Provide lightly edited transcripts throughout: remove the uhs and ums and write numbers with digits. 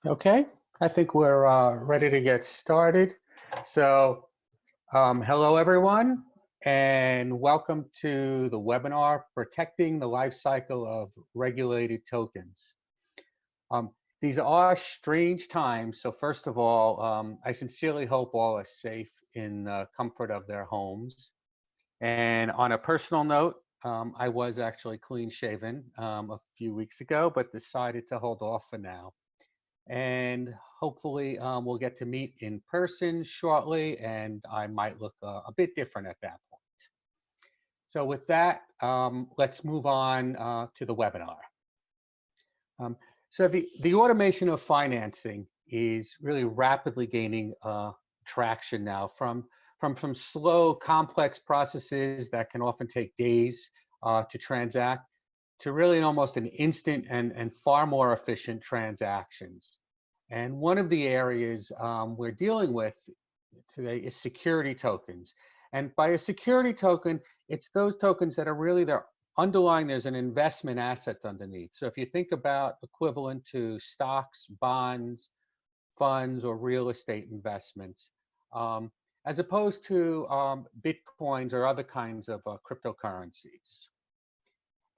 Okay, I think we're ready to get started. So, hello everyone, and welcome to the webinar, Protecting the Life Cycle of Regulated Tokens. Um, these are strange times, so first of all, I sincerely hope all are safe in the comfort of their homes. And on a personal note, I was actually clean shaven a few weeks ago, but decided to hold off for now. And hopefully we'll get to meet in person shortly, and I might look a bit different at that point. So with that, let's move on to the webinar. So the automation of financing is really rapidly gaining traction now from slow, complex processes that can often take days to transact to really almost an instant and far more efficient transactions. And one of the areas we're dealing with today is security tokens. And by a security token, it's those tokens that are really underlying, there's an investment asset underneath. So if you think about equivalent to stocks, bonds, funds, or real estate investments, as opposed to Bitcoins or other kinds of cryptocurrencies.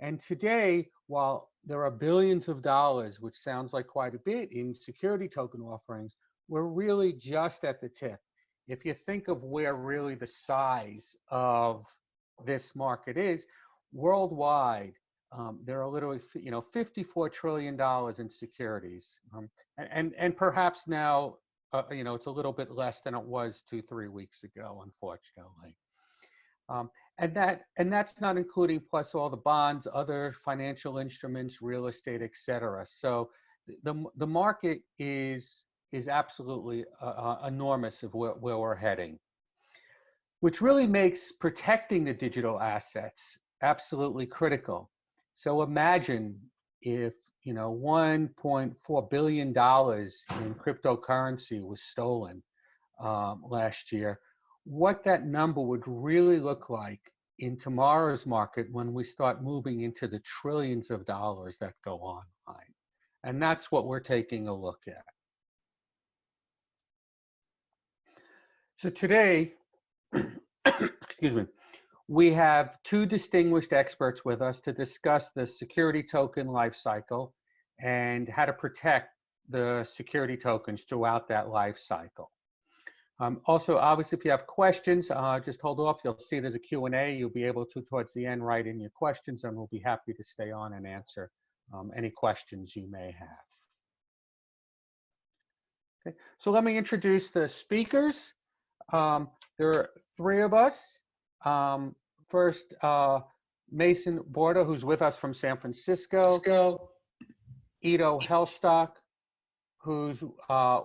And today, while there are billions of dollars, which sounds like quite a bit in security token offerings, we're really just at the tip. If you think of where really the size of this market is, worldwide, there are literally, $54 trillion in securities. And perhaps now, it's a little bit less than it was 2-3 weeks ago, unfortunately. And that's not including plus all the bonds, other financial instruments, real estate, et cetera. So the market is absolutely enormous of where we're heading, which really makes protecting the digital assets absolutely critical. So imagine if $1.4 billion in cryptocurrency was stolen last year, what that number would really look like in tomorrow's market when we start moving into the trillions of dollars that go online. And that's what we're taking a look at. So today, excuse me, we have two distinguished experts with us to discuss the security token lifecycle and how to protect the security tokens throughout that lifecycle. Also, obviously, if you have questions, just hold off. You'll see there's a Q&A. You'll be able to, towards the end, write in your questions, and we'll be happy to stay on and answer any questions you may have. Okay, so let me introduce the speakers. There are three of us. First, Mason Borda, who's with us from San Francisco. Ido Helshtock, who's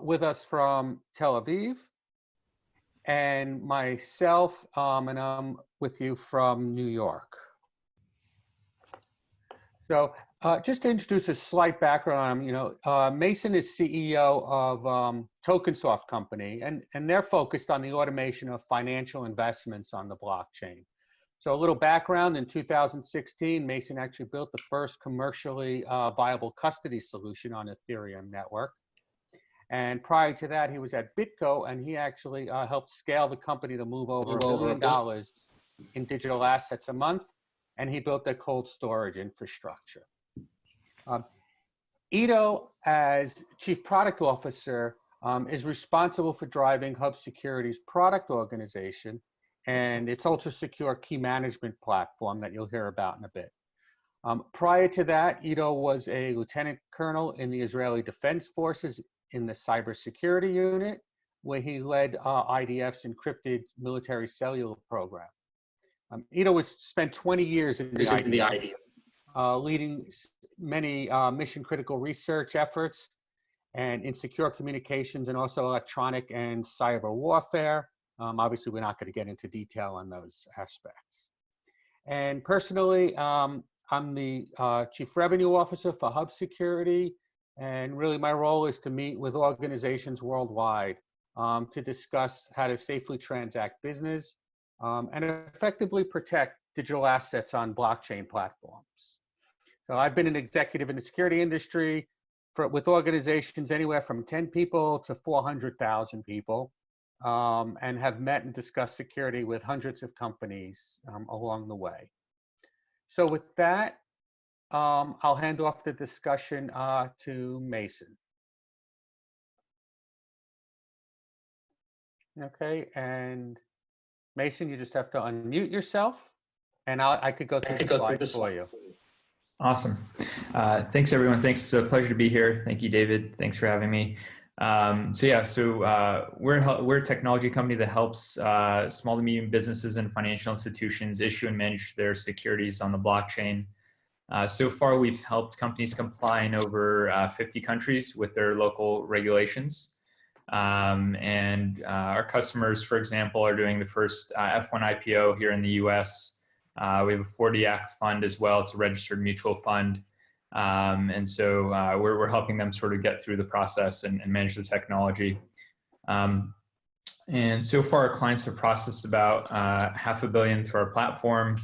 with us from Tel Aviv. And myself, and I'm with you from New York. So just to introduce a slight background on him, Mason is CEO of Tokensoft company, and they're focused on the automation of financial investments on the blockchain. So a little background, in 2016, Mason actually built the first commercially viable custody solution on Ethereum network. And prior to that, he was at BitGo, and he actually helped scale the company to move over $1 billion in digital assets a month, and he built their cold storage infrastructure. Ido, as Chief Product Officer, is responsible for driving Hub Security's product organization and its ultra-secure key management platform that you'll hear about in a bit. Prior to that, Ido was a lieutenant colonel in the Israeli Defense Forces in the cybersecurity unit, where he led IDF's encrypted military cellular program. Ido spent 20 years in the IDF, leading many mission-critical research efforts and in secure communications and also electronic and cyber warfare. Obviously, we're not going to get into detail on those aspects. And personally, I'm the Chief Revenue Officer for Hub Security. And really my role is to meet with organizations worldwide to discuss how to safely transact business and effectively protect digital assets on blockchain platforms. So I've been an executive in the security industry with organizations anywhere from 10 people to 400,000 people, and have met and discussed security with hundreds of companies along the way. So with that, I'll hand off the discussion to Mason. Okay, and Mason, you just have to unmute yourself, and I could go through the slides for you. Awesome. Thanks, everyone. Thanks. It's a pleasure to be here. Thank you, David. Thanks for having me. We're a technology company that helps small to medium businesses and financial institutions issue and manage their securities on the blockchain. So far, we've helped companies comply in over 50 countries with their local regulations. Our customers, for example, are doing the first F1 IPO here in the US. We have a 40 Act fund as well. It's a registered mutual fund. We're helping them sort of get through the process and manage the technology. And so far, our clients have processed about $500 million through our platform.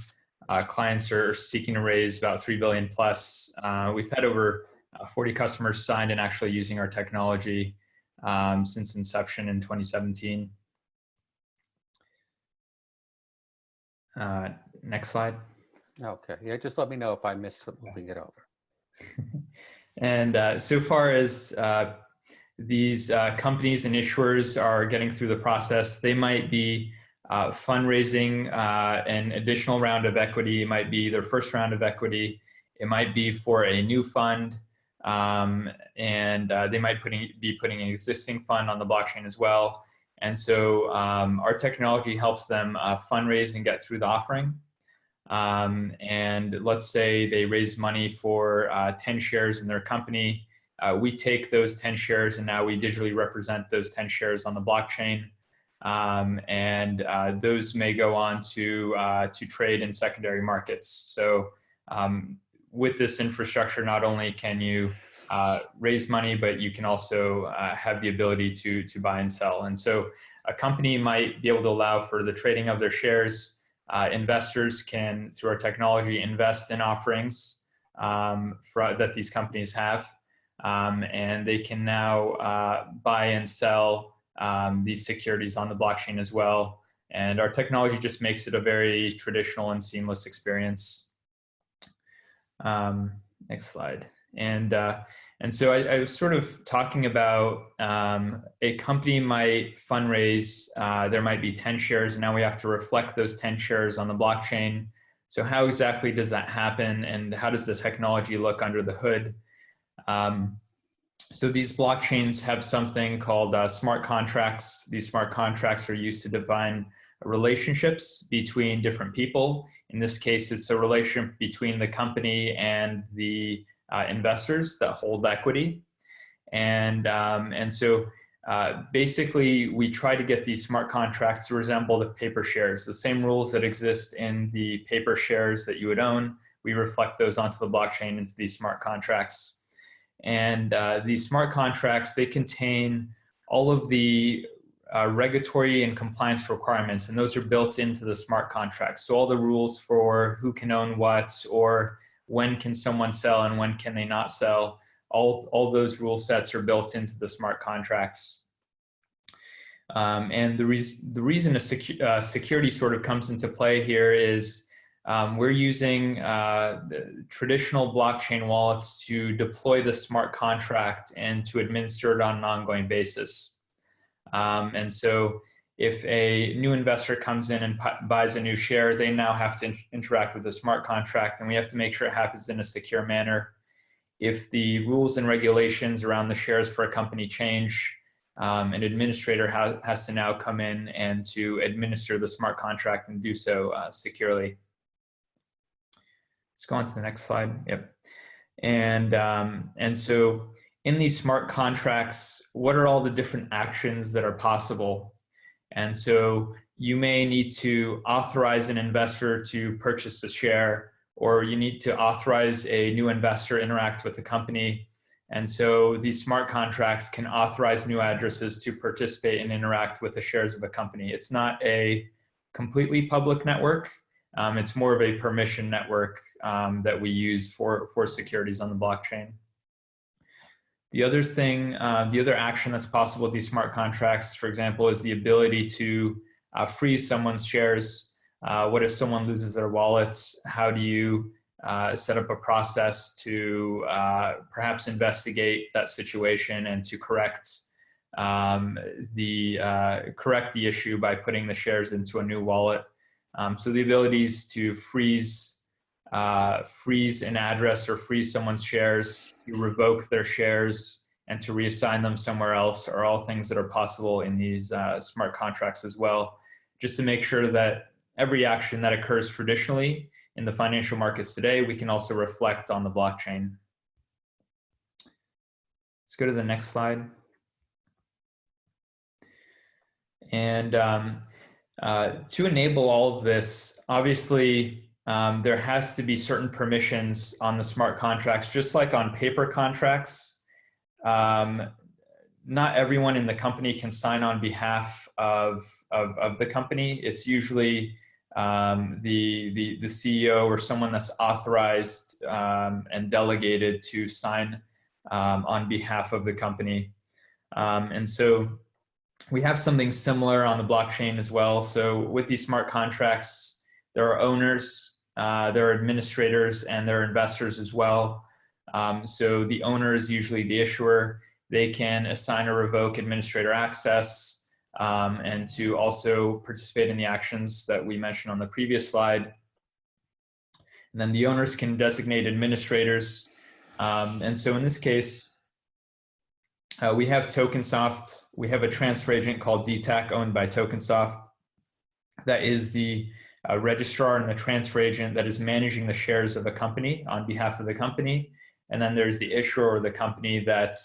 Clients are seeking to raise about $3 billion plus. We've had over 40 customers signed and actually using our technology since inception in 2017. Next slide. Okay, yeah, just let me know if I missed moving it over. And so far as these companies and issuers are getting through the process, they might be fundraising an additional round of equity. It might be their first round of equity. It might be for a new fund. They might be putting an existing fund on the blockchain as well. And so our technology helps them fundraise and get through the offering. And let's say they raise money for 10 shares in their company. We take those 10 shares and now we digitally represent those 10 shares on the blockchain. Those may go on to trade in secondary markets. So with this infrastructure, not only can you raise money, but you can also have the ability to buy and sell. And so a company might be able to allow for the trading of their shares. Investors can, through our technology, invest in offerings that these companies have. And they can now buy and sell these securities on the blockchain as well. And our technology just makes it a very traditional and seamless experience. Next slide. And so I was sort of talking about a company might fundraise, there might be 10 shares, and now we have to reflect those 10 shares on the blockchain. So how exactly does that happen, and how does the technology look under the hood? So these blockchains have something called smart contracts. These smart contracts are used to define relationships between different people. In this case, it's a relationship between the company and the investors that hold equity. Basically, we try to get these smart contracts to resemble the paper shares. The same rules that exist in the paper shares that you would own, we reflect those onto the blockchain into these smart contracts. And these smart contracts, they contain all of the regulatory and compliance requirements, and those are built into the smart contracts. So all the rules for who can own what, or when can someone sell and when can they not sell, all those rule sets are built into the smart contracts. And the reason security sort of comes into play here is we're using the traditional blockchain wallets to deploy the smart contract and to administer it on an ongoing basis. And so if a new investor comes in and buys a new share, they now have to interact with the smart contract, and we have to make sure it happens in a secure manner. If the rules and regulations around the shares for a company change, an administrator has to now come in and to administer the smart contract and do so securely. Let's go on to the next slide. Yep. And so in these smart contracts, what are all the different actions that are possible? And so you may need to authorize an investor to purchase a share, or you need to authorize a new investor interact with the company. And so these smart contracts can authorize new addresses to participate and interact with the shares of a company. It's not a completely public network. It's more of a permission network that we use for securities on the blockchain. The other thing, the other action that's possible with these smart contracts, for example, is the ability to freeze someone's shares. What if someone loses their wallets? How do you set up a process to perhaps investigate that situation and to correct the issue by putting the shares into a new wallet? So the abilities to freeze an address or freeze someone's shares, to revoke their shares, and to reassign them somewhere else are all things that are possible in these smart contracts as well, just to make sure that every action that occurs traditionally in the financial markets today, we can also reflect on the blockchain. Let's go to the next slide. And to enable all of this, obviously, there has to be certain permissions on the smart contracts, just like on paper contracts. Not everyone in the company can sign on behalf of the company. It's usually the CEO or someone that's authorized and delegated to sign on behalf of the company. And so we have something similar on the blockchain as well. So with these smart contracts, there are owners, there are administrators, and there are investors as well. So the owner is usually the issuer. They can assign or revoke administrator access and to also participate in the actions that we mentioned on the previous slide. And then the owners can designate administrators. And so in this case, we have Tokensoft. We have a transfer agent called DTAC owned by Tokensoft. That is the registrar and the transfer agent that is managing the shares of a company on behalf of the company. And then there's the issuer or the company that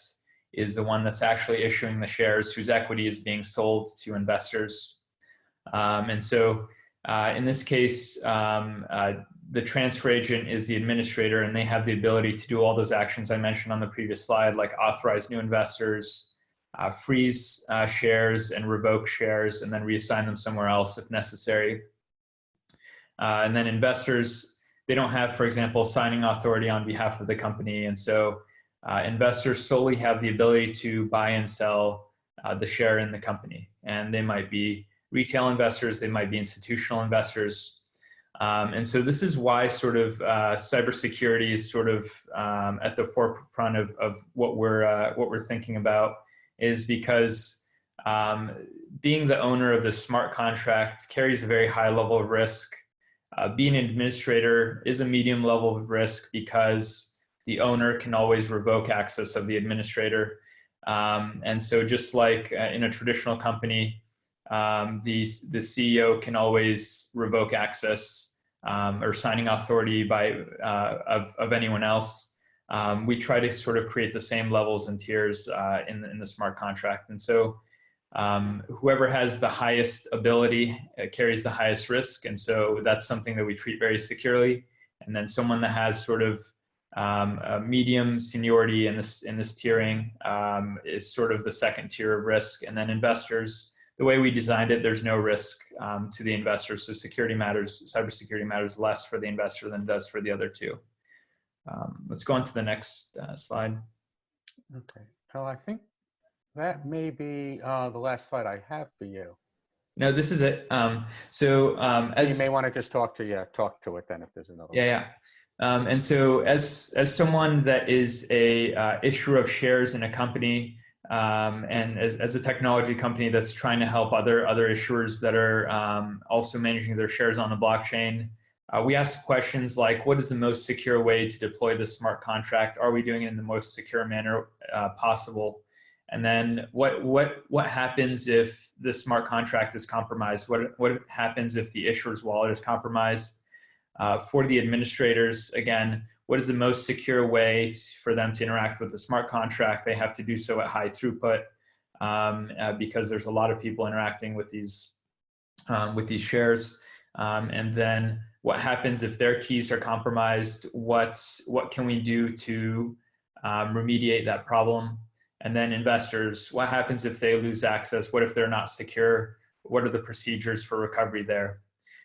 is the one that's actually issuing the shares, whose equity is being sold to investors. And so in this case, the transfer agent is the administrator, and they have the ability to do all those actions I mentioned on the previous slide, like authorize new investors, freeze shares and revoke shares, and then reassign them somewhere else if necessary. And then investors, they don't have, for example, signing authority on behalf of the company. And so investors solely have the ability to buy and sell the share in the company. And they might be retail investors, they might be institutional investors. And so this is why sort of cybersecurity is sort of at the forefront of what we're thinking about, is because being the owner of the smart contract carries a very high level of risk. Being an administrator is a medium level of risk because the owner can always revoke access of the administrator. And so just like in a traditional company, the CEO can always revoke access or signing authority of anyone else. We try to sort of create the same levels and tiers in the smart contract. And so whoever has the highest ability carries the highest risk. And so that's something that we treat very securely. And then someone that has sort of a medium seniority in this tiering is sort of the second tier of risk. And then investors, the way we designed it, there's no risk to the investor. So cybersecurity matters less for the investor than it does for the other two. Let's go on to the next slide. Okay. So I think that may be the last slide I have for you. No, this is it. As you may want to just talk to it then if there's another one. Yeah. And so as someone that is a issuer of shares in a company, and as a technology company that's trying to help other issuers that are also managing their shares on the blockchain, we ask questions like, what is the most secure way to deploy the smart contract? Are we doing it in the most secure manner possible? And then what happens if the smart contract is compromised? What happens if the issuer's wallet is compromised? For the administrators, again, what is the most secure way for them to interact with the smart contract? They have to do so at high throughput because there's a lot of people interacting with these shares. And then what happens if their keys are compromised? What can we do to remediate that problem? And then investors, what happens if they lose access? What if they're not secure? What are the procedures for recovery there?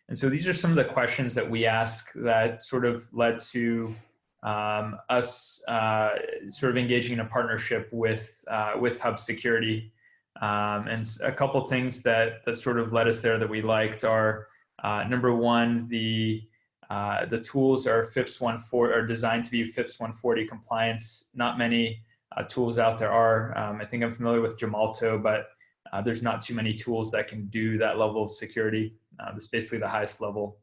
And so these are some of the questions that we ask that sort of led to us sort of engaging in a partnership with Hub Security. And a couple things that sort of led us there that we liked are, number one, the tools are FIPS 140, are designed to be FIPS 140 compliance. Not many tools out there are. I think I'm familiar with Gemalto, but there's not too many tools that can do that level of security. This is basically the highest level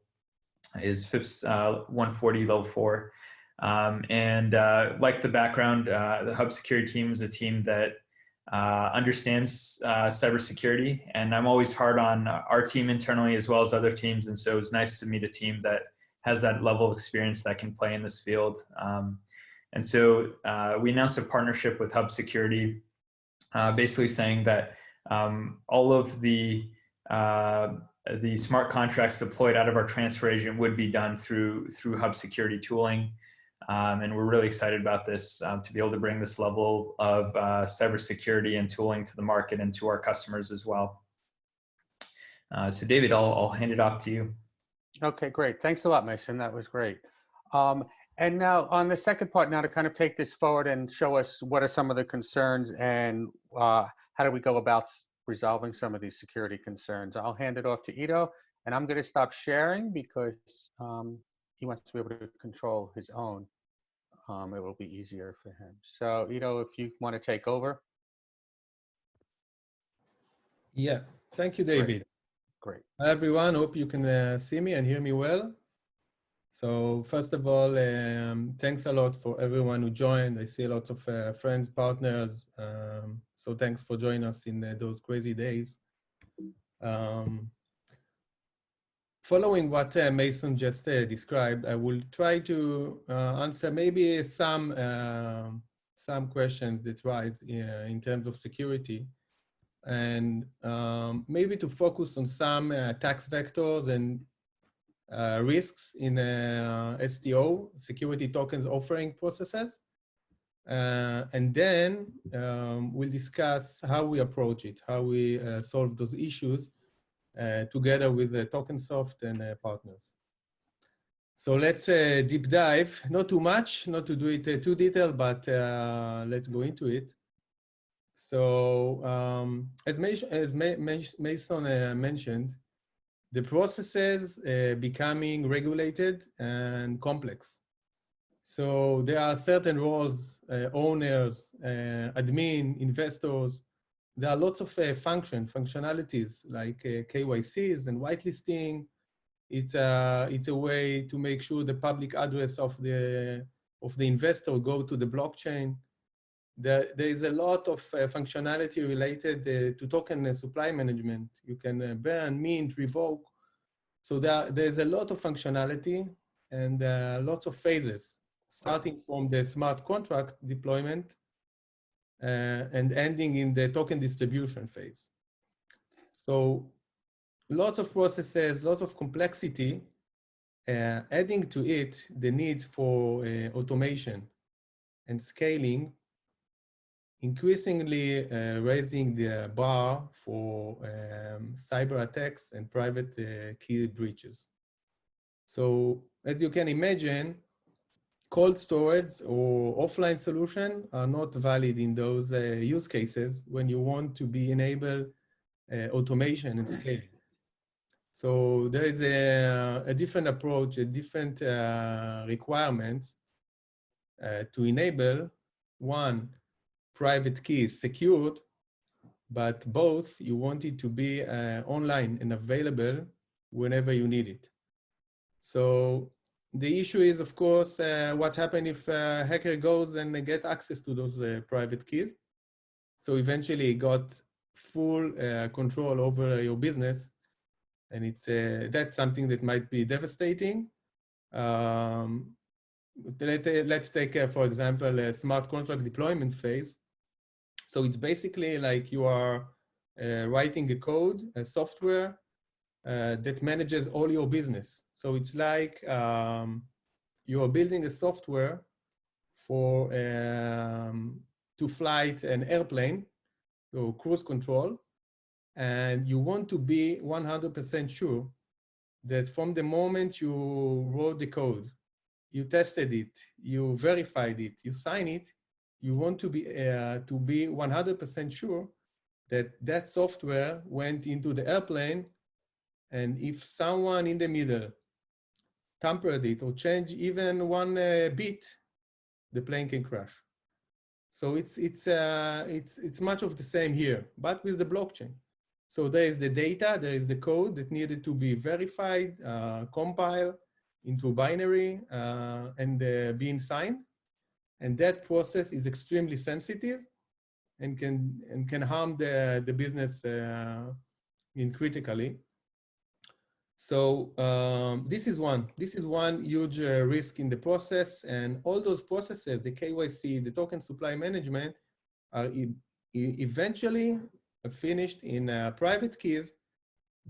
is FIPS 140 level 4. And like the background, the Hub Security team is a team that understands cybersecurity, and I'm always hard on our team internally as well as other teams, and so it's nice to meet a team that has that level of experience that can play in this field. And so we announced a partnership with Hub Security, basically saying that all of the smart contracts deployed out of our transfer agent would be done through Hub Security tooling. And we're really excited about this, to be able to bring this level of cybersecurity and tooling to the market and to our customers as well. So David, I'll hand it off to you. Okay, great. Thanks a lot, Mason. That was great. And now on the second part, now to kind of take this forward and show us what are some of the concerns and how do we go about resolving some of these security concerns. I'll hand it off to Ido, and I'm going to stop sharing because he wants to be able to control his own. It will be easier for him. So Ido, if you want to take over. Yeah, thank you, David. Great. Hi, everyone. Hope you can see me and hear me well. So first of all, thanks a lot for everyone who joined. I see lots of friends, partners. So thanks for joining us in those crazy days. Following what Mason just described, I will try to answer maybe some questions that rise in terms of security, and maybe to focus on some tax vectors and risks in STO, security tokens offering processes. And then we'll discuss how we approach it, how we solve those issues together with Tokensoft and partners. So let's deep dive, not too much, not to do it too detailed, but let's go into it. So as Mason mentioned, the processes becoming regulated and complex. So there are certain roles, owners, admin, investors. There are lots of functionalities like KYCs and whitelisting. It's a way to make sure the public address of the investor go to the blockchain. There is a lot of functionality related to token supply management. You can ban, mint, revoke. So there's a lot of functionality and lots of phases, starting from the smart contract deployment and ending in the token distribution phase. So lots of processes, lots of complexity, adding to it the needs for automation and scaling, increasingly raising the bar for cyber attacks and private key breaches. So as you can imagine, cold storage or offline solution are not valid in those use cases when you want to enable automation and scaling. So there is a different approach, a different requirements to enable one, private keys secured, but both you want it to be online and available whenever you need it. So the issue is, of course, what happens if a hacker goes and get access to those private keys. So eventually he got full control over your business, and that's something that might be devastating. Let's take, for example, a smart contract deployment phase. So it's basically like you are writing a code, a software that manages all your business. So it's like you are building a software for to flight an airplane or cruise control, and you want to be 100% sure that from the moment you wrote the code you tested it, you verified it, you sign it, you want to be 100% sure that that software went into the airplane, and if someone in the middle tampered it or changed even one bit, the plane can crash. So it's much of the same here, but with the blockchain. So there is the data, there is the code that needed to be verified, compiled into binary, and being signed. And that process is extremely sensitive and can harm the business critically. So this is one huge risk in the process, and all those processes, the KYC, the token supply management, are eventually finished in private keys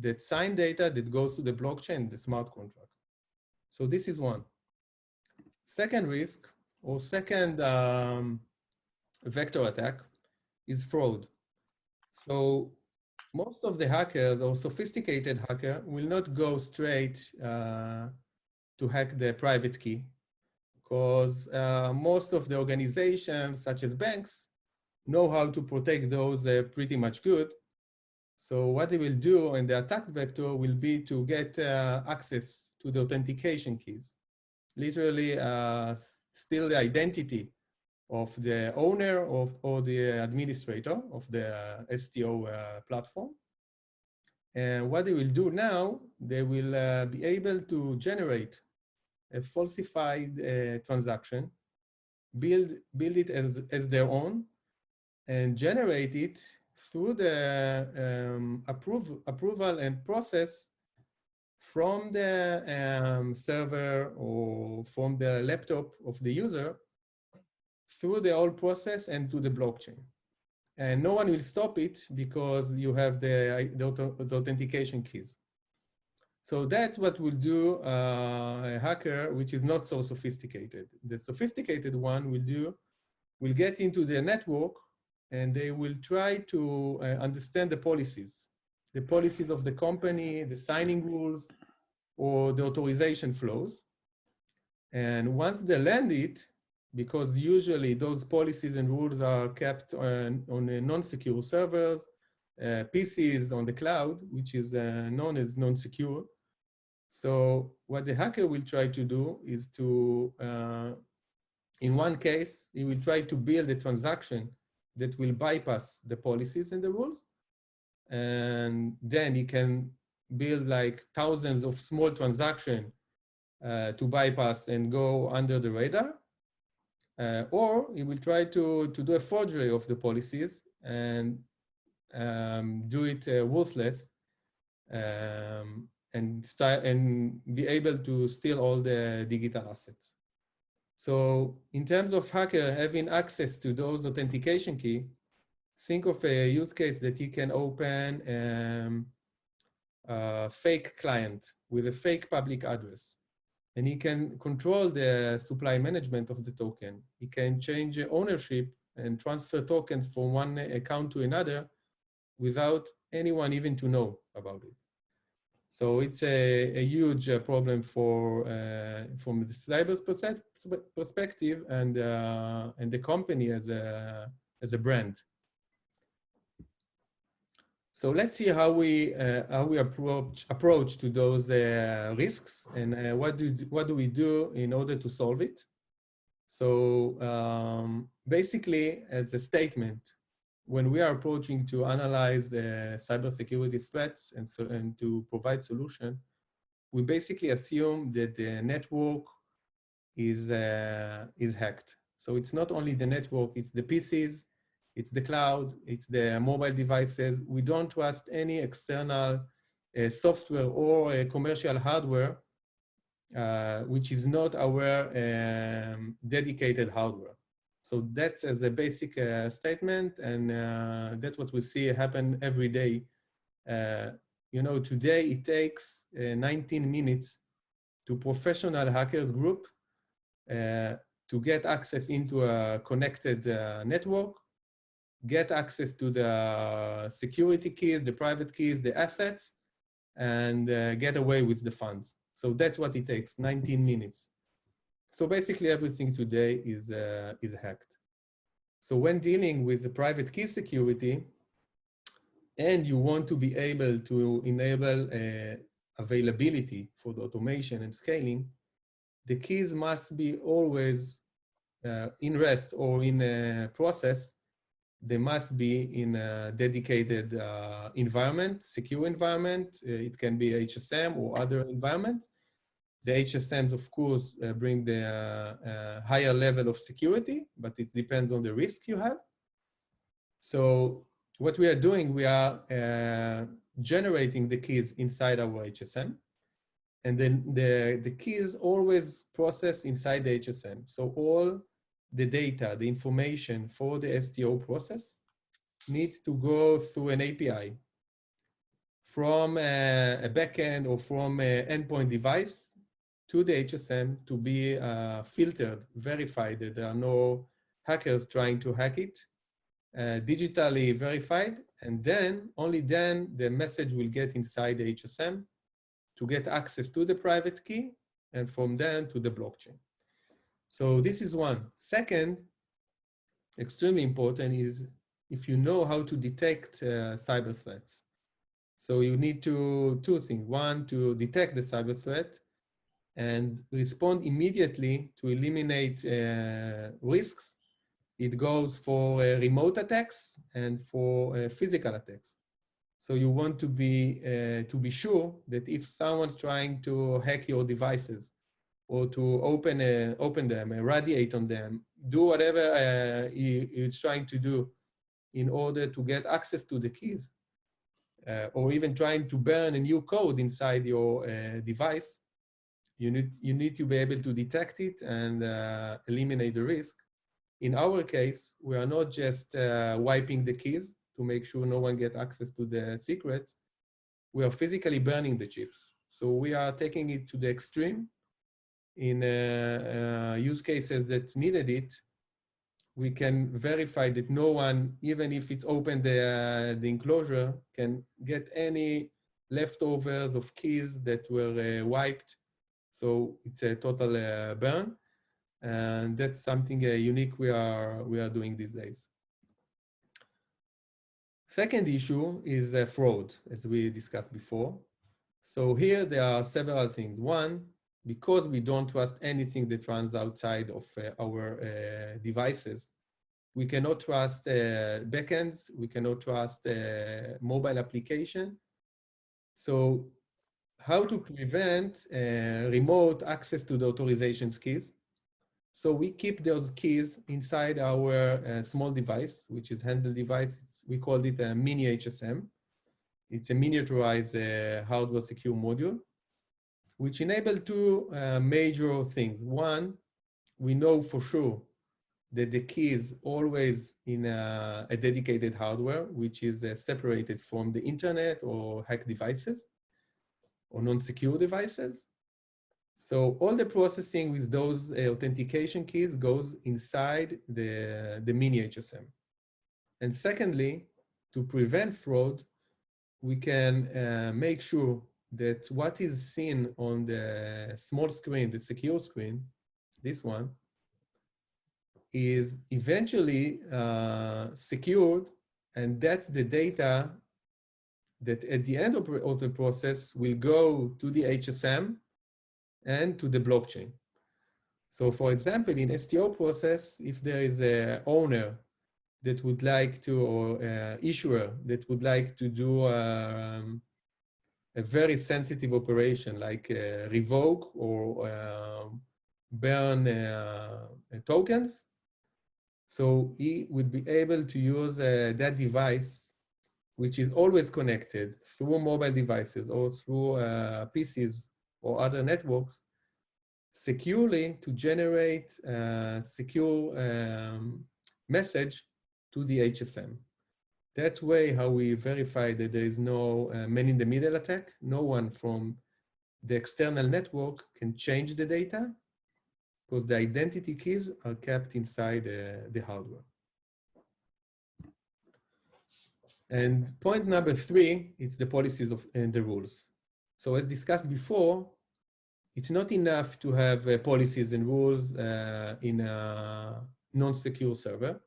that sign data that goes to the blockchain, the smart contract. So this is one. Second risk, or second vector attack, is fraud. So most of the hackers or sophisticated hacker will not go straight to hack the private key, because most of the organizations, such as banks, know how to protect those pretty much good. So what they will do in the attack vector will be to get access to the authentication keys, literally steal the identity of the owner or the administrator of the STO platform. And what they will do now, they will be able to generate a falsified transaction, build it as their own, and generate it through the approval and process from the server or from the laptop of the user, through the whole process and to the blockchain. And no one will stop it because you have the authentication keys. So that's what will do a hacker which is not so sophisticated. The sophisticated one will get into the network, and they will try to understand the policies of the company, the signing rules, or the authorization flows. And once they land it, because usually those policies and rules are kept on non-secure servers, PCs on the cloud, which is known as non-secure. So what the hacker will try to do is to, in one case, he will try to build a transaction that will bypass the policies and the rules. And then he can build like thousands of small transactions to bypass and go under the radar. Or he will try to do a forgery of the policies and do it worthless, and be able to steal all the digital assets. So in terms of hacker having access to those authentication key, think of a use case that he can open a fake client with a fake public address. And he can control the supply management of the token. He can change ownership and transfer tokens from one account to another without anyone even to know about it. So it's a huge problem from the cyber perspective and the company as a brand. So let's see how we approach to those risks, and what do we do in order to solve it. So basically, as a statement, when we are approaching to analyze the cybersecurity threats and to provide solution, we basically assume that the network is hacked. So it's not only the network, it's the PCs, it's the cloud, it's the mobile devices. We don't trust any external software or commercial hardware, which is not our dedicated hardware. So that's as a basic statement, and that's what we see happen every day. Today it takes 19 minutes to professional hackers group to get access into a connected network, get access to the security keys, the private keys, the assets, and get away with the funds. So that's what it takes, 19 minutes. So basically everything today is hacked. So when dealing with the private key security, and you want to be able to enable availability for the automation and scaling, the keys must be always in rest or in a process. They must be in a dedicated environment, secure environment. It can be HSM or other environment. The HSMs, of course, bring the higher level of security, but it depends on the risk you have. So what we are doing, we are generating the keys inside our HSM. And then the keys always process inside the HSM. So all the data, the information for the STO process needs to go through an API from a backend or from an endpoint device to the HSM to be filtered, verified that there are no hackers trying to hack it, digitally verified, and then, only then, the message will get inside the HSM to get access to the private key, and from then to the blockchain. So this is one. Second, extremely important is if you know how to detect cyber threats. So you need two things. One, to detect the cyber threat and respond immediately to eliminate risks. It goes for remote attacks and for physical attacks. So you want to be sure that if someone's trying to hack your devices or to open them, irradiate on them, do whatever it's trying to do in order to get access to the keys, or even trying to burn a new code inside your device, you need to be able to detect it and eliminate the risk. In our case, we are not just wiping the keys to make sure no one gets access to the secrets. We are physically burning the chips. So we are taking it to the extreme. In use cases that needed it, we can verify that no one, even if it's open the enclosure, can get any leftovers of keys that were wiped. So it's a total burn. And that's something unique we are doing these days. Second issue is fraud, as we discussed before. So here there are several things. One, because we don't trust anything that runs outside of our devices, we cannot trust backends, we cannot trust mobile application. So how to prevent remote access to the authorization keys? So we keep those keys inside our small device, which is handheld device. We called it a mini HSM. It's a miniaturized hardware secure module, which enable two major things. One, we know for sure that the key is always in a dedicated hardware, which is separated from the internet or hacked devices or non-secure devices. So all the processing with those authentication keys goes inside the mini HSM. And secondly, to prevent fraud, we can make sure that what is seen on the small screen, the secure screen, this one, is eventually secured, and that's the data that at the end of the process will go to the HSM and to the blockchain. So for example, in STO process, if there is an owner that would like to, or issuer that would like to do a very sensitive operation like revoke or burn tokens, so he would be able to use that device, which is always connected through mobile devices or through PCs or other networks, securely to generate a secure message to the HSM. That's way how we verify that there is no man-in-the-middle attack. No one from the external network can change the data because the identity keys are kept inside the hardware. And point number 3, it's the policies and the rules. So as discussed before, It's not enough to have policies and rules in a non-secure server.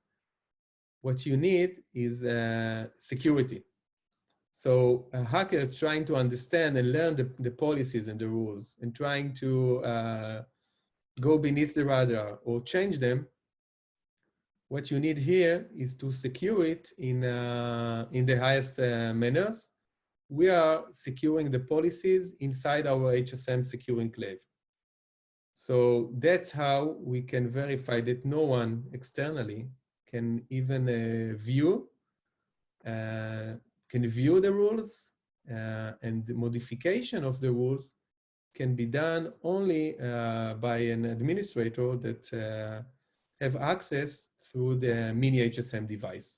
What you need is security. So a hacker is trying to understand and learn the policies and the rules and trying to go beneath the radar or change them. What you need here is to secure it in the highest manners. We are securing the policies inside our HSM secure enclave. So that's how we can verify that no one externally can even view the rules, and the modification of the rules can be done only by an administrator that have access through the mini HSM device.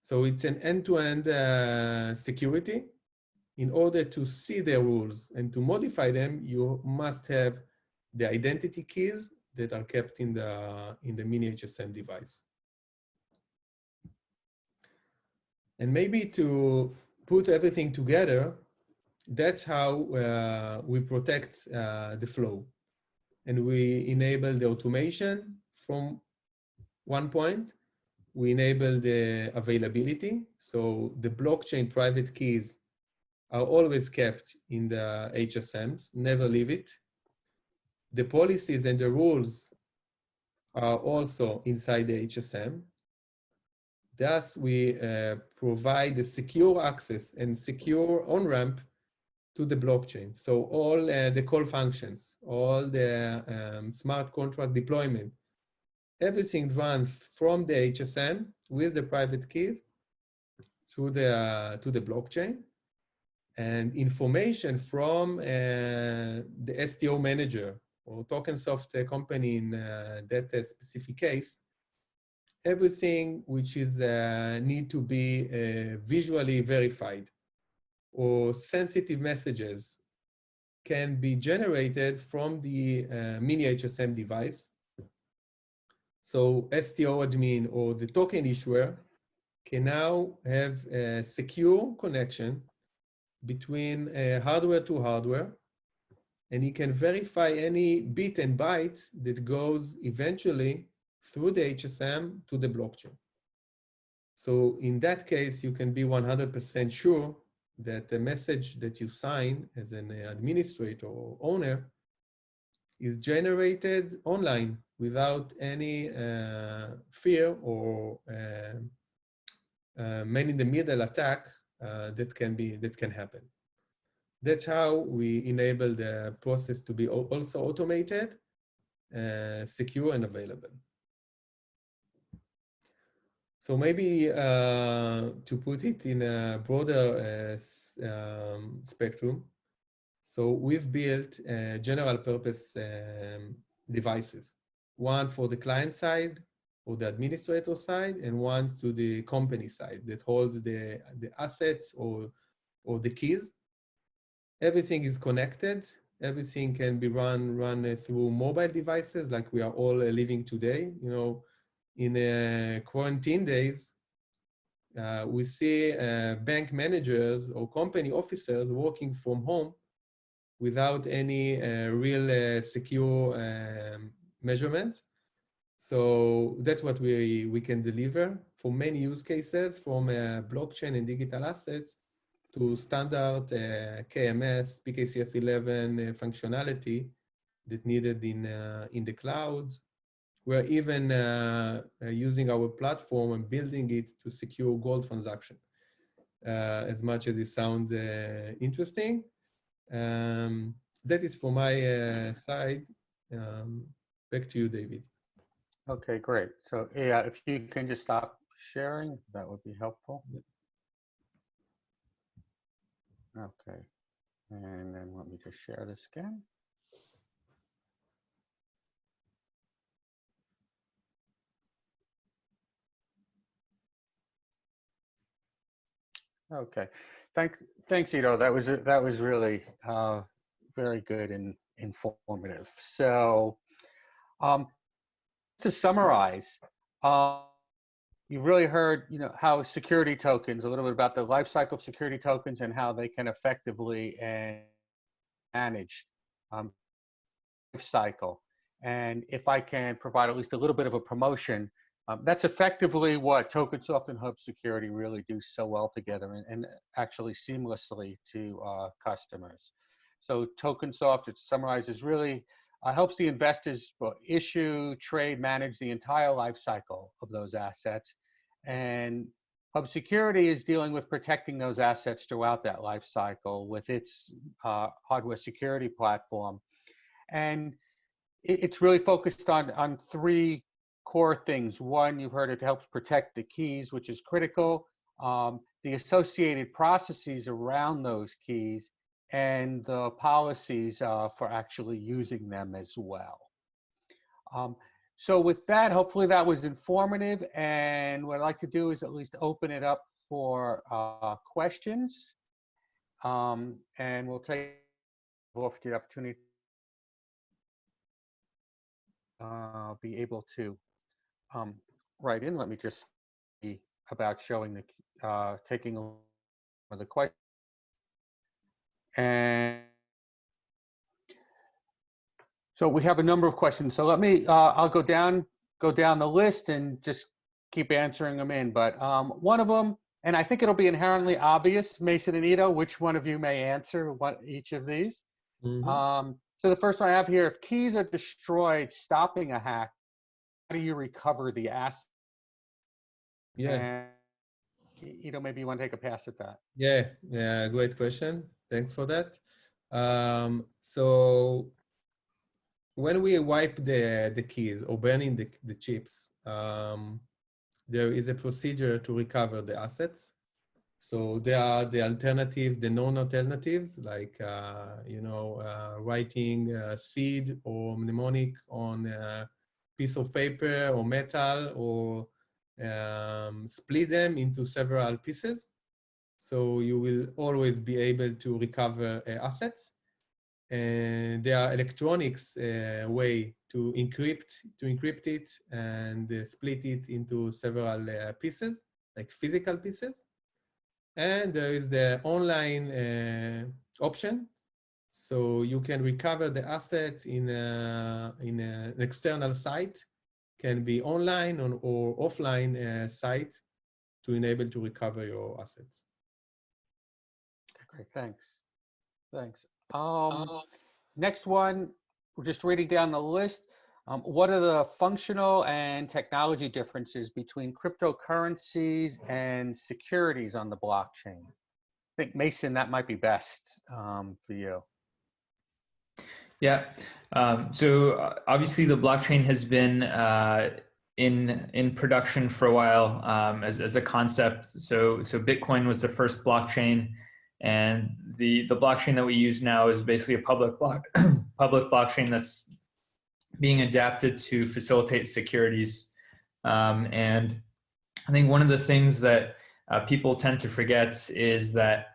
So it's an end-to-end security. In order to see the rules and to modify them, you must have the identity keys that are kept in the mini HSM device. And maybe to put everything together, that's how we protect the flow. And we enable the automation from one point. We enable the availability. So the blockchain private keys are always kept in the HSMs, never leave it. The policies and the rules are also inside the HSM. Thus, we provide the secure access and secure on-ramp to the blockchain. So all the call functions, all the smart contract deployment, everything runs from the HSM with the private keys to the blockchain. And information from the STO manager or Tokensoft company in that specific case, everything which is need to be visually verified or sensitive messages can be generated from the mini HSM device. So STO admin or the token issuer can now have a secure connection between hardware to hardware, and he can verify any bit and byte that goes eventually through the HSM to the blockchain. So in that case, you can be 100% sure that the message that you sign as an administrator or owner is generated online without any fear or man-in-the-middle attack that can happen. That's how we enable the process to be also automated, secure, and available. So maybe to put it in a broader spectrum, so we've built general purpose devices, one for the client side or the administrator side, and one to the company side that holds the assets or the keys. Everything is connected. Everything can be run through mobile devices like we are all living today. You know, in quarantine days, we see bank managers or company officers working from home without any real secure measurement. So that's what we can deliver for many use cases, from blockchain and digital assets to standard KMS, PKCS11 functionality that needed in the cloud. We're even using our platform and building it to secure gold transaction, as much as it sounds interesting. That is for my side. Back to you, David. Okay, great. So yeah, if you can just stop sharing, that would be helpful. Okay, and then let me just share this again. Okay, thanks, Ido. That was really very good and informative. So, to summarize, you've really heard, how security tokens, a little bit about the life cycle of security tokens and how they can effectively and manage lifecycle. And if I can provide at least a little bit of a promotion, that's effectively what Tokensoft and Hub Security really do so well together and actually seamlessly to customers. So Tokensoft, it summarizes, really helps the investors issue, trade, manage the entire life cycle of those assets. And Hub Security is dealing with protecting those assets throughout that life cycle with its hardware security platform. And it's really focused on three core things. One, you've heard, it helps protect the keys, which is critical, the associated processes around those keys, and the policies for actually using them as well. So with that, hopefully that was informative. And what I'd like to do is at least open it up for questions. And we'll take the opportunity be able to write in. Let me just see about showing the taking of the question. And so we have a number of questions. So let me I'll go down the list and just keep answering them in. But one of them, and I think it'll be inherently obvious, Mason and Ido, which one of you may answer each of these. Mm-hmm. So the first one I have here: if keys are destroyed, stopping a hack, how do you recover the asset? Yeah. And, Ido, maybe you want to take a pass at that. Yeah, great question. Thanks for that. So when we wipe the keys or burning the chips, there is a procedure to recover the assets. So there are the alternative, the known alternatives, like, writing seed or mnemonic on a piece of paper or metal, or split them into several pieces. So you will always be able to recover assets. And there are electronics way to encrypt it and split it into several pieces, like physical pieces. And there is the online option. So you can recover the assets in an external site, can be online or offline site, to enable to recover your assets. Okay, thanks. Next one, we're just reading down the list. What are the functional and technology differences between cryptocurrencies and securities on the blockchain? I think, Mason, that might be best for you. Yeah. So obviously the blockchain has been in production for a while as a concept. So Bitcoin was the first blockchain, and the blockchain that we use now is basically a public blockchain that's being adapted to facilitate securities. And I think one of the things that people tend to forget is that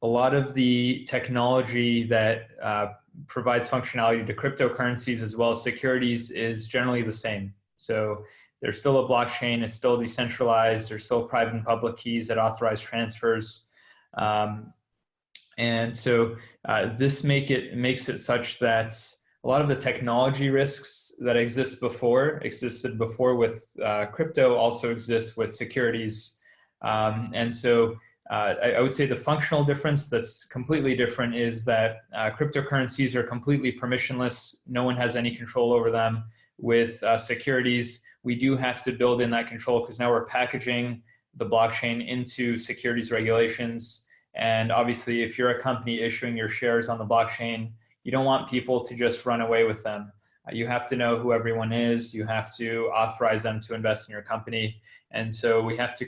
a lot of the technology that provides functionality to cryptocurrencies as well as securities is generally the same. So there's still a blockchain, it's still decentralized, there's still private and public keys that authorize transfers. And so this makes it such that a lot of the technology risks that existed before with crypto also exist with securities. And so I would say the functional difference that's completely different is that cryptocurrencies are completely permissionless. No one has any control over them. With securities, we do have to build in that control, because now we're packaging the blockchain into securities regulations. And obviously, if you're a company issuing your shares on the blockchain, you don't want people to just run away with them. You have to know who everyone is. You have to authorize them to invest in your company. And so we have to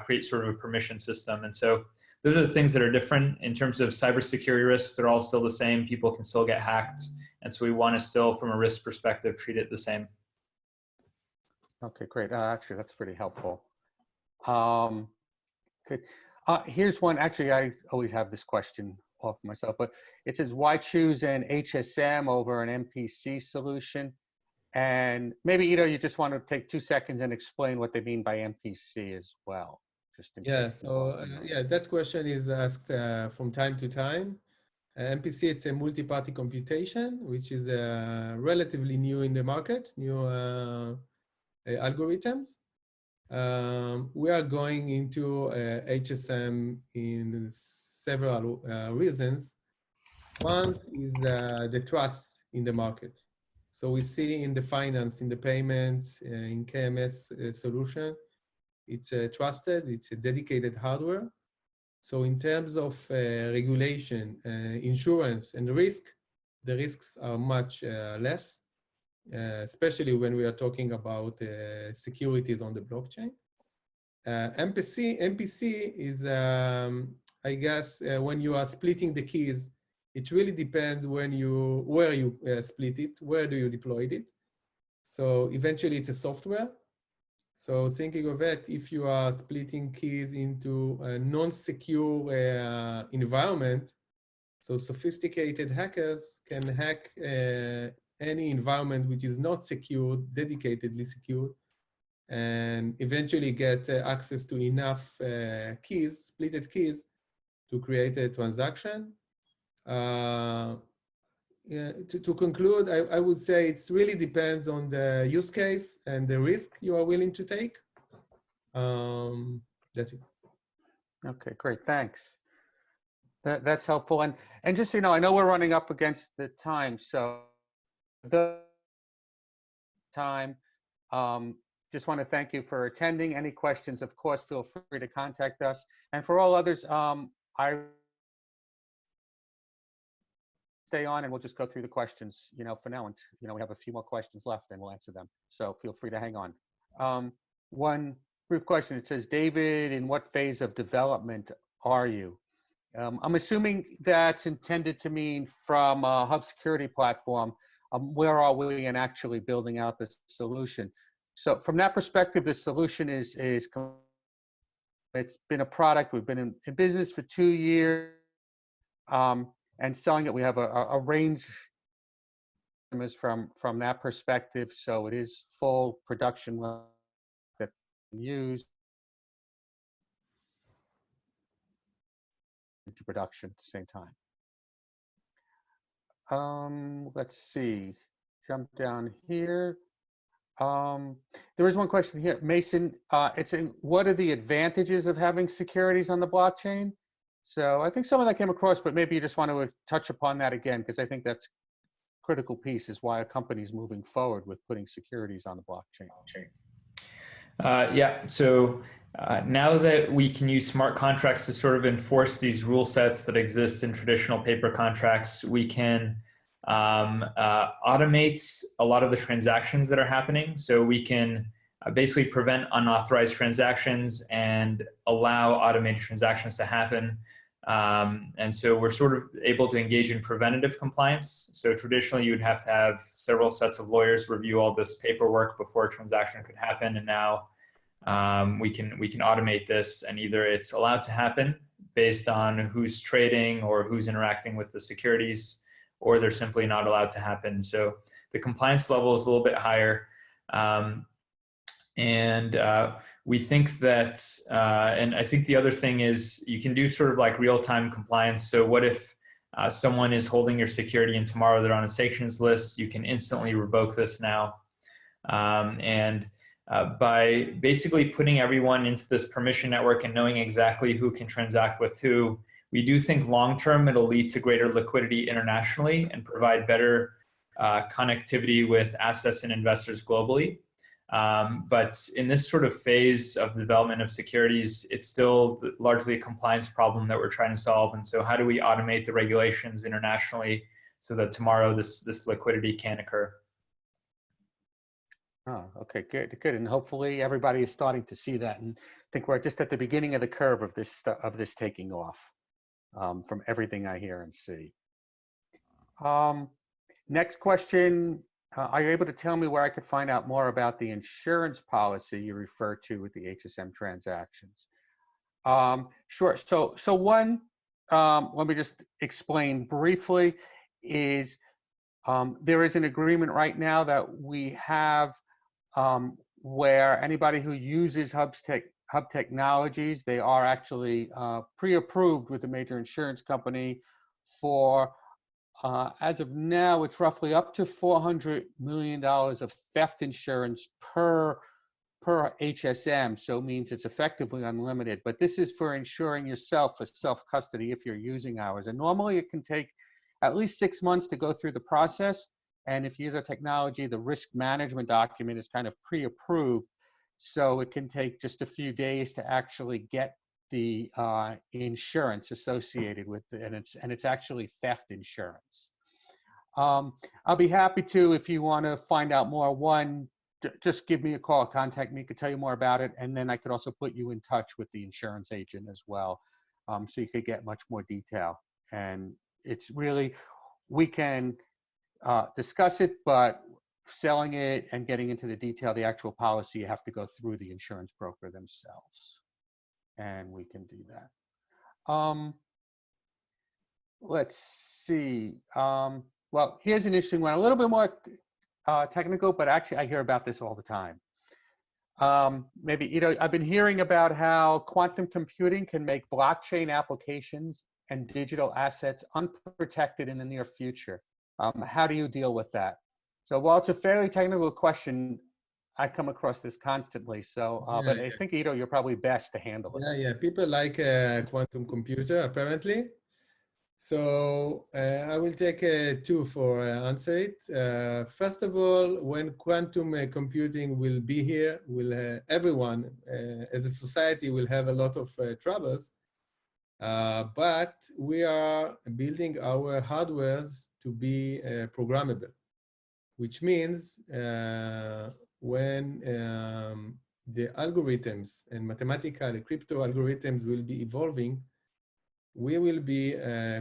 create sort of a permission system. And so those are the things that are different. In terms of cybersecurity risks, they're all still the same. People can still get hacked. And so we want to still, from a risk perspective, treat it the same. Okay, great. Actually, that's pretty helpful. Good. Here's one. Actually, I always have this question off myself, but it says, why choose an HSM over an MPC solution? And maybe, Ido, you just want to take 2 seconds and explain what they mean by MPC as well. Just in yeah, so that question is asked from time to time. MPC, it's a multi-party computation, which is relatively new in the market, new algorithms. We are going into HSM in several reasons. One is the trust in the market. So we see in the finance, in the payments, in KMS solution, it's trusted, it's a dedicated hardware. So in terms of regulation, insurance, and risk, the risks are much less, especially when we are talking about securities on the blockchain. MPC is, I guess, when you are splitting the keys, it really depends where you split it, where do you deploy it. So eventually it's a software. So thinking of it, if you are splitting keys into a non-secure environment, so sophisticated hackers can hack any environment which is not secure, dedicatedly secure, and eventually get access to enough keys, splitted keys, to create a transaction. To conclude, I would say it really depends on the use case and the risk you are willing to take. That's it. Okay, great, thanks. That's helpful. And just, you know, I know we're running up against the time, so the time, just want to thank you for attending. Any questions, of course, feel free to contact us. And for all others, I stay on and we'll just go through the questions, you know, for now. And, you know, we have a few more questions left and we'll answer them. So feel free to hang on. One brief question. It says, David, in what phase of development are you? I'm assuming that's intended to mean from a hub security platform. Where are we in actually building out the solution? So from that perspective, the solution is it's been a product. We've been in business for 2 years. And selling it, we have a range from that perspective. So it is full production that we use into production at the same time. Let's see, jump down here. There is one question here, Mason. It's in, what are the advantages of having securities on the blockchain? So I think some of that came across, but maybe you just want to touch upon that again, because I think that's a critical piece is why a company is moving forward with putting securities on the blockchain. Yeah, so now that we can use smart contracts to sort of enforce these rule sets that exist in traditional paper contracts, we can automate a lot of the transactions that are happening. So we can basically prevent unauthorized transactions and allow automated transactions to happen. And so we're sort of able to engage in preventative compliance. So traditionally you would have to have several sets of lawyers review all this paperwork before a transaction could happen. And now we can automate this, and either it's allowed to happen based on who's trading or who's interacting with the securities, or they're simply not allowed to happen. So the compliance level is a little bit higher. We think that, and I think the other thing is you can do sort of like real-time compliance. So what if someone is holding your security and tomorrow they're on a sanctions list? You can instantly revoke this now. By basically putting everyone into this permission network and knowing exactly who can transact with who, we do think long-term it'll lead to greater liquidity internationally and provide better connectivity with assets and investors globally. But in this sort of phase of development of securities, it's still largely a compliance problem that we're trying to solve. And so how do we automate the regulations internationally so that tomorrow this liquidity can occur? Oh, okay, good. And hopefully everybody is starting to see that. And I think we're just at the beginning of the curve of this taking off, from everything I hear and see. Next question. Are you able to tell me where I could find out more about the insurance policy you refer to with the HSM transactions? Sure. So one, let me just explain briefly, is there is an agreement right now that we have where anybody who uses hub technologies, they are actually pre-approved with a major insurance company for, as of now, it's roughly up to $400 million of theft insurance per HSM, so it means it's effectively unlimited. But this is for insuring yourself for self-custody if you're using ours. And normally it can take at least 6 months to go through the process. And if you use our technology, the risk management document is kind of pre-approved. So it can take just a few days to actually get the insurance associated with it. And it's actually theft insurance. I'll be happy to, if you want to find out more, just give me a call, contact me, I could tell you more about it. And then I could also put you in touch with the insurance agent as well. So you could get much more detail. And it's really, we can discuss it, but selling it and getting into the detail, the actual policy, you have to go through the insurance broker themselves. And we can do that. Let's see. Well, here's an interesting one, a little bit more technical, but actually I hear about this all the time. Maybe, Ido, I've been hearing about how quantum computing can make blockchain applications and digital assets unprotected in the near future. How do you deal with that? So while it's a fairly technical question, I come across this constantly. So, but I think, Ido, you're probably best to handle it. Yeah, people like quantum computer, apparently. So I will take two for answer it. First of all, when quantum computing will be here, everyone as a society will have a lot of troubles. But we are building our hardwares to be programmable, which means when the algorithms and mathematical crypto algorithms will be evolving, we will be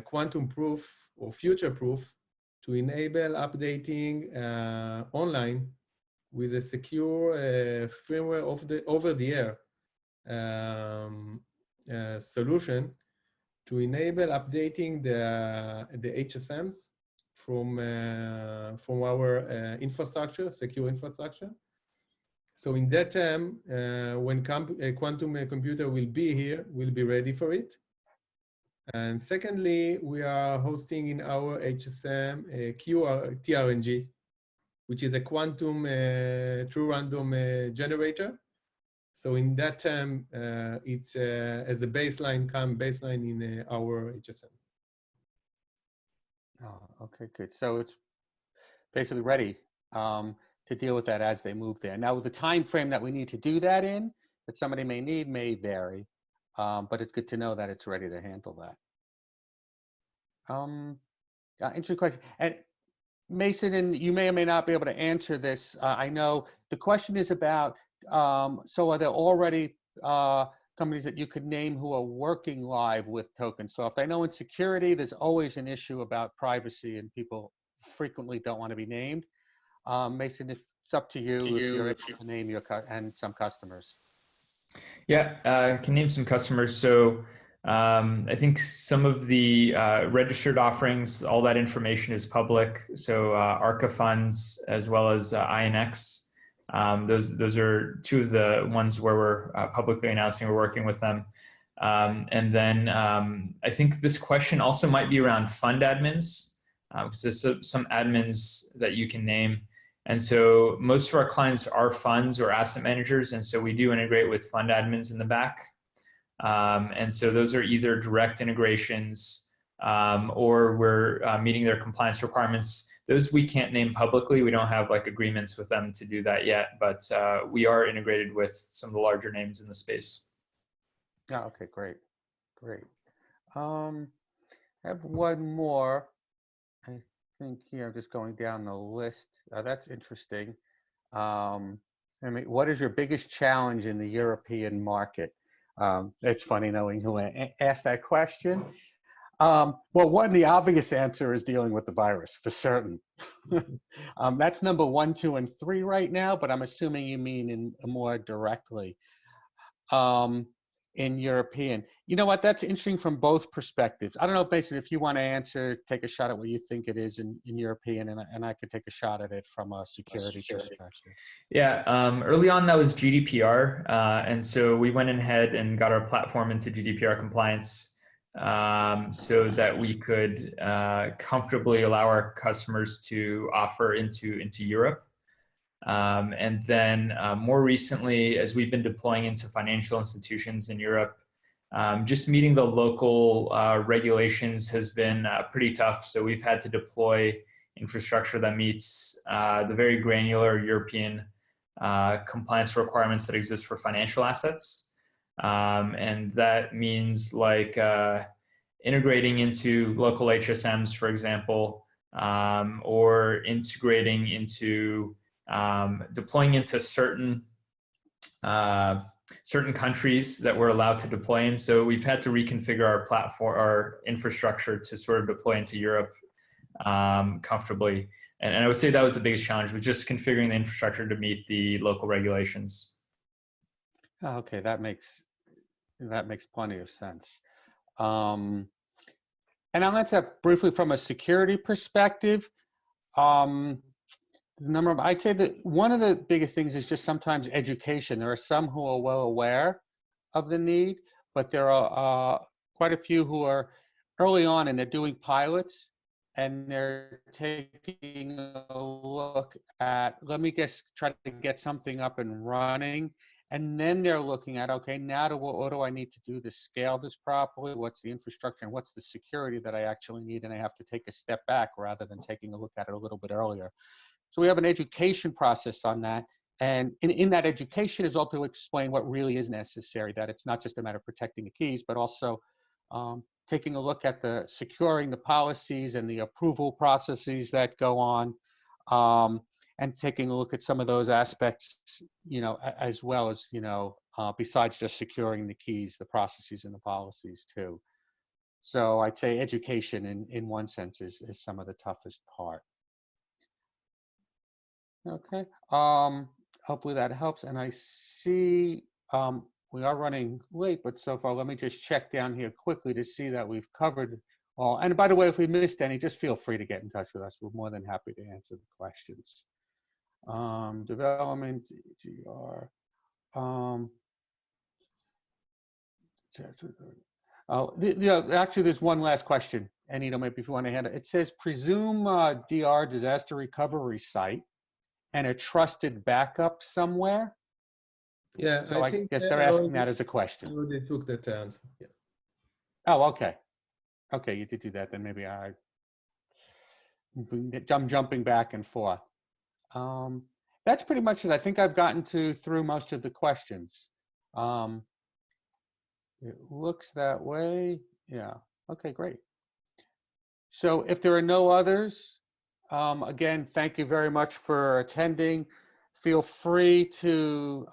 quantum proof or future proof to enable updating online with a secure firmware of the over-the-air solution to enable updating the HSMs from our infrastructure, secure infrastructure. So in that time, when a quantum computer will be here, we'll be ready for it. And secondly, we are hosting in our HSM a TRNG, which is a quantum true random generator. So in that time, it's as a baseline in our HSM. Oh, okay, good. So it's basically ready to deal with that as they move there. Now, the time frame that we need to do that in, that somebody may need, may vary, but it's good to know that it's ready to handle that. Interesting question. And Mason, and you may or may not be able to answer this. I know the question is about, so are there already companies that you could name who are working live with Tokensoft? I know in security, there's always an issue about privacy and people frequently don't want to be named. Mason, if it's up to you, if you're able to name your and some customers. Yeah, I can name some customers. So I think some of the registered offerings, all that information is public. So ARCA funds as well as INX. Those are two of the ones where we're publicly announcing we're working with them. And then I think this question also might be around fund admins, because there's some admins that you can name. And so most of our clients are funds or asset managers. And so we do integrate with fund admins in the back. And so those are either direct integrations or we're meeting their compliance requirements. Those we can't name publicly. We don't have like agreements with them to do that yet, but we are integrated with some of the larger names in the space. Yeah, okay, great, great. I have one more. I think here, I'm just going down the list. That's interesting. I mean, what is your biggest challenge in the European market? It's funny knowing who asked that question. Well, one, the obvious answer is dealing with the virus, for certain. That's number 1, 2, and 3 right now, but I'm assuming you mean in more directly in European. You know what, that's interesting from both perspectives. I don't know, Mason, if you want to answer, take a shot at what you think it is in European, and I could take a shot at it from a security perspective. Yeah, early on that was GDPR. And so we went ahead and got our platform into GDPR compliance. so that we could comfortably allow our customers to offer into Europe. And then more recently, as we've been deploying into financial institutions in Europe, just meeting the local regulations has been pretty tough. So we've had to deploy infrastructure that meets the very granular European compliance requirements that exist for financial assets. And that means like integrating into local HSMs, for example, or integrating into deploying into certain countries that we're allowed to deploy in. So we've had to reconfigure our platform, our infrastructure to sort of deploy into Europe comfortably. And I would say that was the biggest challenge, was just configuring the infrastructure to meet the local regulations. Okay, that makes plenty of sense. And I'll answer briefly from a security perspective. I'd say that one of the biggest things is just sometimes education. There are some who are well aware of the need, but there are quite a few who are early on and they're doing pilots and they're taking a look at, let me try to get something up and running. And then they're looking at, okay, now what do I need to do to scale this properly? What's the infrastructure and what's the security that I actually need? And I have to take a step back rather than taking a look at it a little bit earlier. So we have an education process on that. And in that education is also to explain what really is necessary, that it's not just a matter of protecting the keys, but also taking a look at the securing the policies and the approval processes that go on, and taking a look at some of those aspects, as well as, besides just securing the keys, the processes and the policies too. So I'd say education in one sense is some of the toughest part. Okay, hopefully that helps. And I see we are running late, but so far, let me just check down here quickly to see that we've covered all. And by the way, if we missed any, just feel free to get in touch with us. We're more than happy to answer the questions. Development, GR. Actually, there's one last question. And maybe if you want to handle it. It says, presume DR disaster recovery site and a trusted backup somewhere. Yeah, so I guess they're asking that as a question. They took that answer. Yeah. Oh, okay. Okay, you did do that. Then maybe I'm jumping back and forth. That's pretty much it. I think I've gotten through most of the questions. It looks that way. Yeah. Okay, great. So if there are no others, again, thank you very much for attending. Feel free to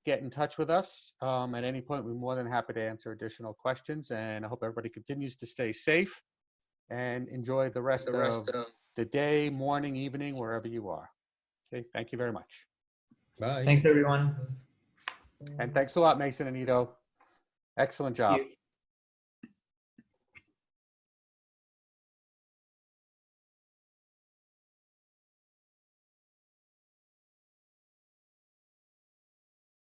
get in touch with us at any point. We're more than happy to answer additional questions, and I hope everybody continues to stay safe and enjoy the rest of the day, morning, evening, wherever you are. Okay, thank you very much. Bye. Thanks, everyone. And thanks a lot, Mason and Ido. Excellent job. Thank you.